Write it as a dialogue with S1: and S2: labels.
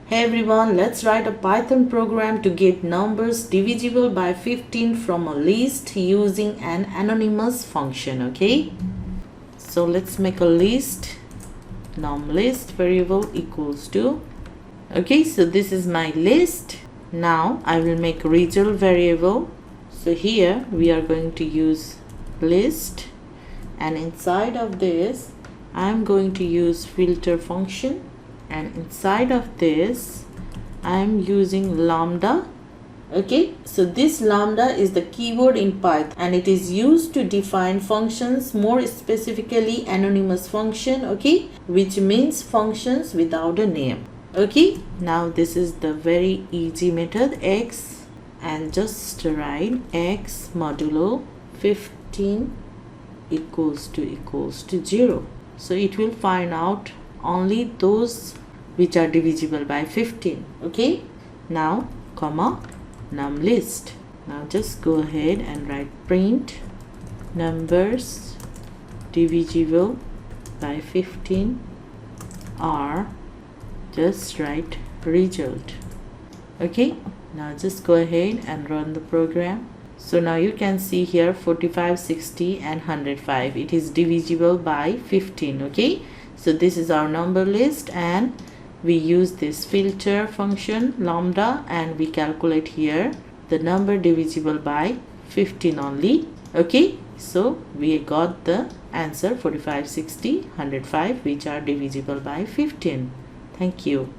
S1: Hey everyone, let's write a Python program to get numbers divisible by 15 from a list using an anonymous function. Okay, so let's make a list. Num list variable equals to, okay, so this is my list. Now I will make a result variable. So here we are going to use list, and inside of this I am going to use filter function, and inside of this I am using lambda. Okay, so this lambda is the keyword in Python and it is used to define functions, more specifically anonymous function, okay, which means functions without a name. Okay, now this is the very easy method x, and just write x modulo 15 equals to 0. So it will find out only those which are divisible by 15. Okay, now comma num list. Now just go ahead and write print numbers divisible by 15 are, just write result. Okay, now just go ahead and run the program. So now you can see here 45, 60 and 105. It is divisible by 15. Okay, so this is our number list, and we use this filter function lambda, and we calculate here the number divisible by 15 only. Okay, so we got the answer 45, 60, 105 which are divisible by 15. Thank you.